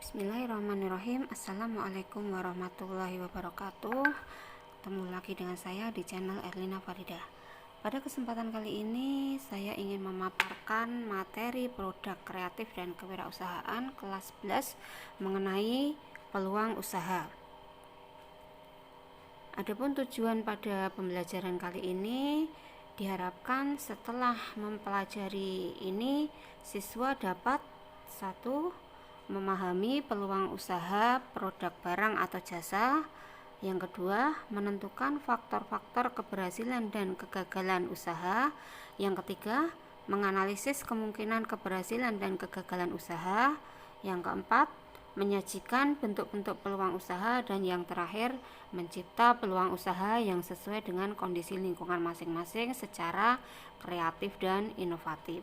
Bismillahirrahmanirrahim. Assalamualaikum warahmatullahi wabarakatuh. Ketemu lagi dengan saya di channel Erlina Farida. Pada kesempatan kali ini saya ingin memaparkan materi produk kreatif dan kewirausahaan kelas 11 mengenai peluang usaha. Adapun tujuan pada pembelajaran kali ini, diharapkan setelah mempelajari ini siswa dapat memahami peluang usaha produk barang atau jasa. Yang kedua, menentukan faktor-faktor keberhasilan dan kegagalan usaha. Yang ketiga, menganalisis kemungkinan keberhasilan dan kegagalan usaha. Yang keempat, menyajikan bentuk-bentuk peluang usaha. Dan yang terakhir, mencipta peluang usaha yang sesuai dengan kondisi lingkungan masing-masing secara kreatif dan inovatif.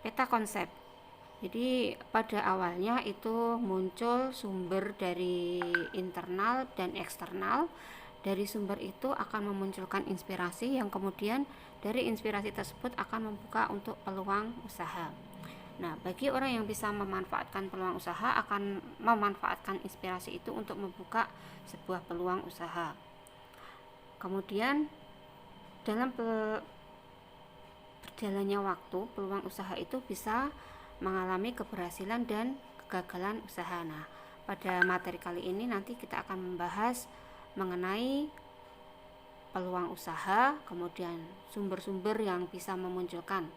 Peta konsep. Jadi pada awalnya itu muncul sumber dari internal dan eksternal. Dari sumber itu akan memunculkan inspirasi yang kemudian dari inspirasi tersebut akan membuka untuk peluang usaha. Nah, bagi orang yang bisa memanfaatkan peluang usaha akan memanfaatkan inspirasi itu untuk membuka sebuah peluang usaha. Kemudian dalam berjalannya waktu, peluang usaha itu bisa mengalami keberhasilan dan kegagalan usaha. Nah, pada materi kali ini nanti kita akan membahas mengenai peluang usaha, kemudian sumber-sumber yang bisa memunculkan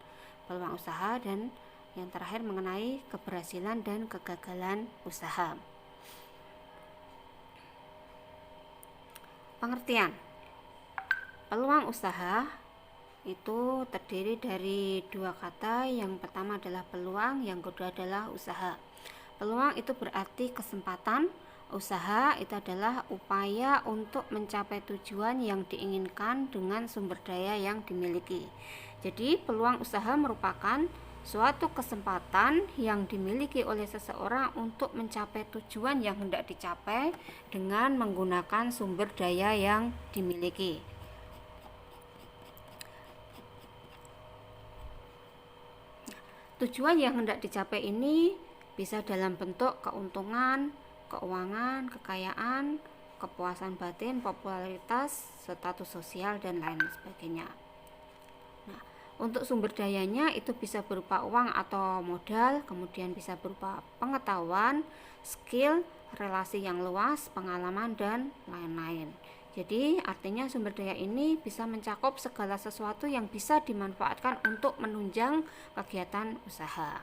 peluang usaha, dan yang terakhir mengenai keberhasilan dan kegagalan usaha. Pengertian peluang usaha itu terdiri dari dua kata. Yang pertama adalah peluang, yang kedua adalah usaha. Peluang itu berarti kesempatan, usaha itu adalah upaya untuk mencapai tujuan yang diinginkan dengan sumber daya yang dimiliki. Jadi peluang usaha merupakan suatu kesempatan yang dimiliki oleh seseorang untuk mencapai tujuan yang hendak dicapai dengan menggunakan sumber daya yang dimiliki. Tujuan yang hendak dicapai ini bisa dalam bentuk keuntungan, keuangan, kekayaan, kepuasan batin, popularitas, status sosial, dan lain sebagainya. Nah, untuk sumber dayanya itu bisa berupa uang atau modal, kemudian bisa berupa pengetahuan, skill, relasi yang luas, pengalaman, dan lain-lain. Jadi artinya sumber daya ini bisa mencakup segala sesuatu yang bisa dimanfaatkan untuk menunjang kegiatan usaha.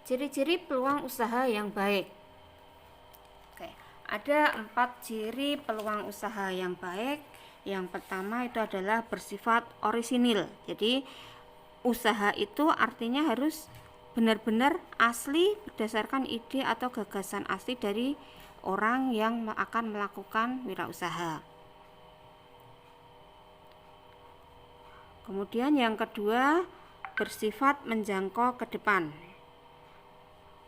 Ciri-ciri peluang usaha yang baik. Oke, ada 4 ciri peluang usaha yang baik. Yang pertama itu adalah bersifat orisinil. Jadi usaha itu artinya harus benar-benar asli berdasarkan ide atau gagasan asli dari orang yang akan melakukan wirausaha. Kemudian yang kedua, bersifat menjangkau ke depan.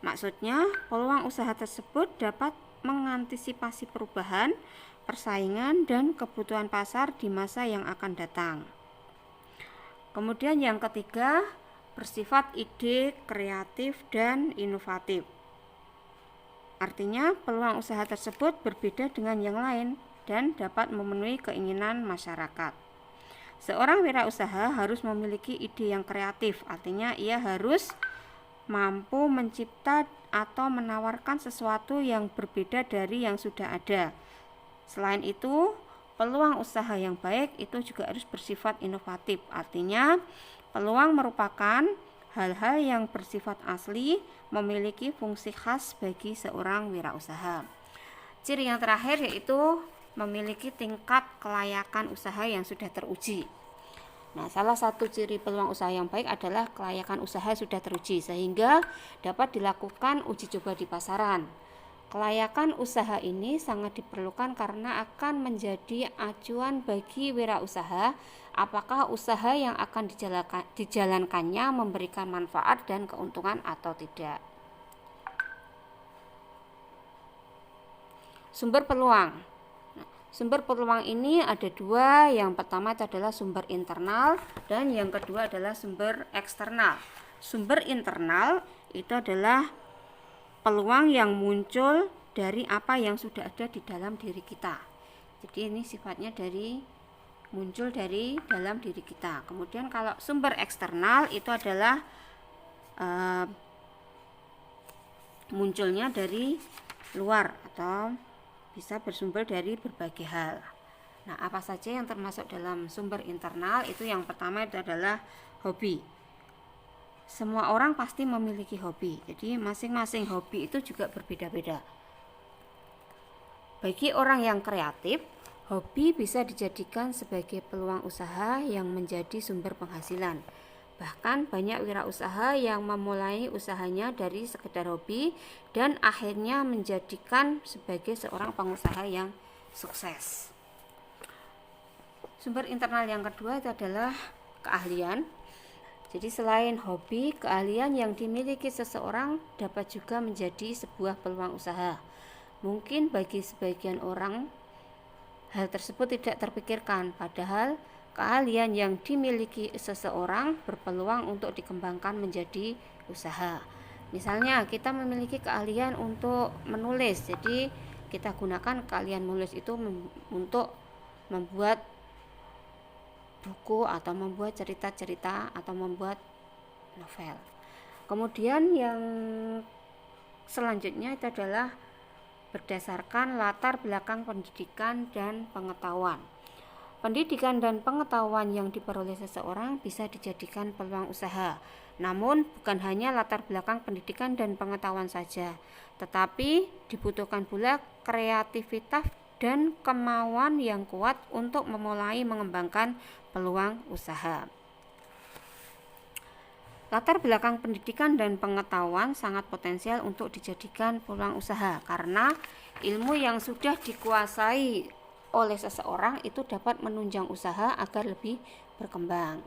Maksudnya, peluang usaha tersebut dapat mengantisipasi perubahan, persaingan, dan kebutuhan pasar di masa yang akan datang. Kemudian yang ketiga, bersifat ide, kreatif, dan inovatif. Artinya peluang usaha tersebut berbeda dengan yang lain dan dapat memenuhi keinginan masyarakat. Seorang wirausaha harus memiliki ide yang kreatif, artinya ia harus mampu mencipta atau menawarkan sesuatu yang berbeda dari yang sudah ada. Selain itu, peluang usaha yang baik itu juga harus bersifat inovatif, artinya peluang merupakan hal-hal yang bersifat asli, memiliki fungsi khas bagi seorang wirausaha. Ciri yang terakhir yaitu memiliki tingkat kelayakan usaha yang sudah teruji. Nah, salah satu ciri peluang usaha yang baik adalah kelayakan usaha sudah teruji sehingga dapat dilakukan uji coba di pasaran. Kelayakan usaha ini sangat diperlukan karena akan menjadi acuan bagi wirausaha apakah usaha yang akan dijalankannya memberikan manfaat dan keuntungan atau tidak. Sumber peluang. Sumber peluang ini ada dua. Yang pertama itu adalah sumber internal dan yang kedua adalah sumber eksternal. Sumber internal itu adalah peluang yang muncul dari apa yang sudah ada di dalam diri kita. Jadi ini sifatnya muncul dari dalam diri kita. Kemudian kalau sumber eksternal itu adalah munculnya dari luar atau bisa bersumber dari berbagai hal. Nah, apa saja yang termasuk dalam sumber internal? Itu yang pertama itu adalah hobi. Semua orang pasti memiliki hobi. Jadi masing-masing hobi itu juga berbeda-beda. Bagi orang yang kreatif, hobi bisa dijadikan sebagai peluang usaha yang menjadi sumber penghasilan. Bahkan banyak wirausaha yang memulai usahanya dari sekedar hobi dan akhirnya menjadikan sebagai seorang pengusaha yang sukses. Sumber internal yang kedua itu adalah keahlian. Jadi selain hobi, keahlian yang dimiliki seseorang dapat juga menjadi sebuah peluang usaha. Mungkin bagi sebagian orang hal tersebut tidak terpikirkan, padahal keahlian yang dimiliki seseorang berpeluang untuk dikembangkan menjadi usaha. Misalnya kita memiliki keahlian untuk menulis, jadi kita gunakan keahlian menulis itu untuk membuat buku atau membuat cerita-cerita atau membuat novel. Kemudian yang selanjutnya itu adalah berdasarkan latar belakang pendidikan dan pengetahuan. Pendidikan dan pengetahuan yang diperoleh seseorang bisa dijadikan peluang usaha. Namun bukan hanya latar belakang pendidikan dan pengetahuan saja, tetapi dibutuhkan pula kreativitas dan kemauan yang kuat untuk memulai mengembangkan peluang usaha. Latar belakang pendidikan dan pengetahuan sangat potensial untuk dijadikan peluang usaha karena ilmu yang sudah dikuasai oleh seseorang itu dapat menunjang usaha agar lebih berkembang.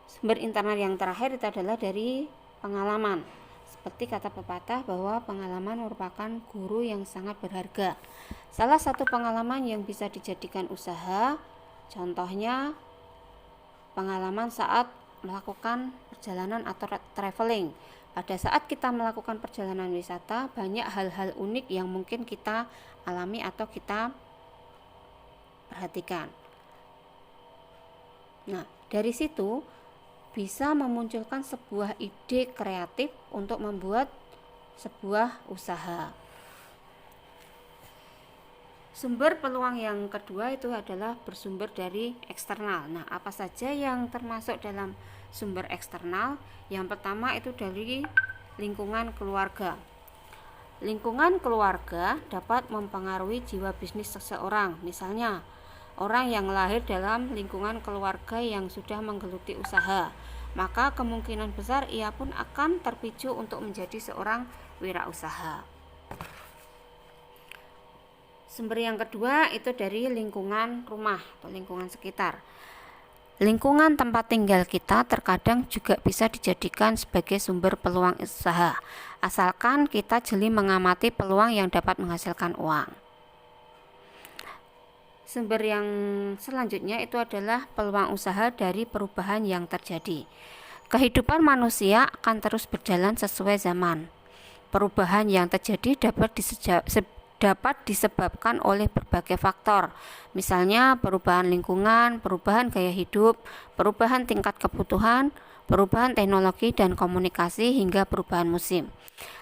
Sumber internal yang terakhir itu adalah dari pengalaman. Seperti kata pepatah bahwa pengalaman merupakan guru yang sangat berharga. Salah satu pengalaman yang bisa dijadikan usaha, contohnya pengalaman saat melakukan perjalanan atau traveling. Pada saat kita melakukan perjalanan wisata, banyak hal-hal unik yang mungkin kita alami atau kita perhatikan. Nah, dari situ bisa memunculkan sebuah ide kreatif untuk membuat sebuah usaha. Sumber peluang yang kedua itu adalah bersumber dari eksternal. Nah, apa saja yang termasuk dalam sumber eksternal? Yang pertama itu dari lingkungan keluarga. Lingkungan keluarga dapat mempengaruhi jiwa bisnis seseorang. Misalnya, orang yang lahir dalam lingkungan keluarga yang sudah menggeluti usaha, maka kemungkinan besar ia pun akan terpicu untuk menjadi seorang wirausaha. Sumber yang kedua itu dari lingkungan rumah atau lingkungan sekitar. Lingkungan tempat tinggal kita terkadang juga bisa dijadikan sebagai sumber peluang usaha, asalkan kita jeli mengamati peluang yang dapat menghasilkan uang. Sumber yang selanjutnya itu adalah peluang usaha dari perubahan yang terjadi. Kehidupan manusia akan terus berjalan sesuai zaman. Perubahan yang terjadi dapat disebabkan oleh berbagai faktor, misalnya perubahan lingkungan, perubahan gaya hidup, perubahan tingkat kebutuhan, perubahan teknologi dan komunikasi, hingga perubahan musim.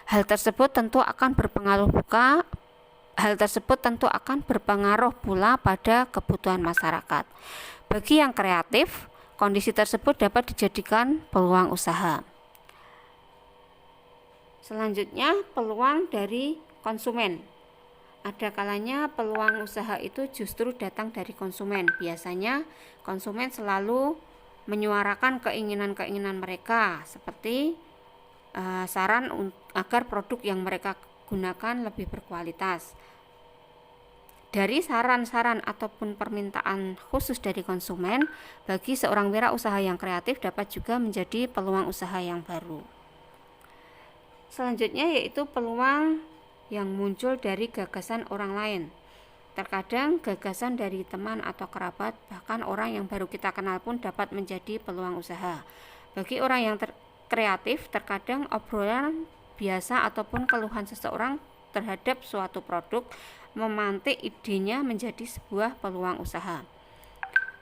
Hal tersebut tentu akan berpengaruh pula pada kebutuhan masyarakat. Bagi yang kreatif, kondisi tersebut dapat dijadikan peluang usaha. Selanjutnya, peluang dari konsumen. Ada kalanya peluang usaha itu justru datang dari konsumen. Biasanya konsumen selalu menyuarakan keinginan-keinginan mereka, seperti saran agar produk yang mereka gunakan lebih berkualitas. Dari saran-saran ataupun permintaan khusus dari konsumen, bagi seorang wirausaha yang kreatif dapat juga menjadi peluang usaha yang baru. Selanjutnya yaitu peluang yang muncul dari gagasan orang lain. Terkadang gagasan dari teman atau kerabat, bahkan orang yang baru kita kenal pun dapat menjadi peluang usaha. Bagi orang yang kreatif, terkadang obrolan biasa ataupun keluhan seseorang terhadap suatu produk memantik idenya menjadi sebuah peluang usaha.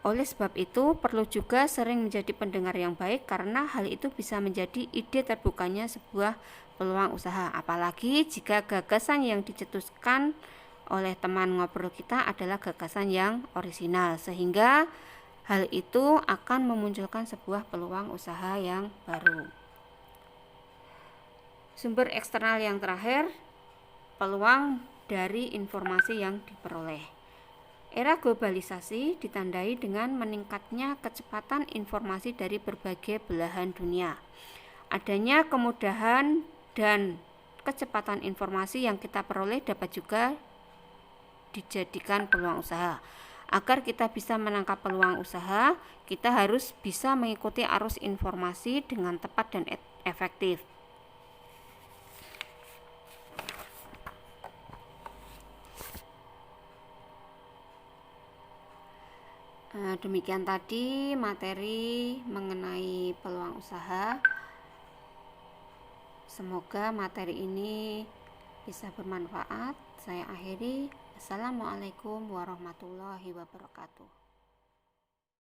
Oleh sebab itu, perlu juga sering menjadi pendengar yang baik karena hal itu bisa menjadi ide terbukanya sebuah peluang usaha. Apalagi jika gagasan yang dicetuskan oleh teman ngobrol kita adalah gagasan yang orisinal, sehingga hal itu akan memunculkan sebuah peluang usaha yang baru. Sumber eksternal yang terakhir, peluang dari informasi yang diperoleh. Era globalisasi ditandai dengan meningkatnya kecepatan informasi dari berbagai belahan dunia. Adanya kemudahan dan kecepatan informasi yang kita peroleh dapat juga dijadikan peluang usaha. Agar kita bisa menangkap peluang usaha, kita harus bisa mengikuti arus informasi dengan tepat dan efektif. Demikian tadi materi mengenai peluang usaha. Semoga materi ini bisa bermanfaat. Saya akhiri. Assalamualaikum warahmatullahi wabarakatuh.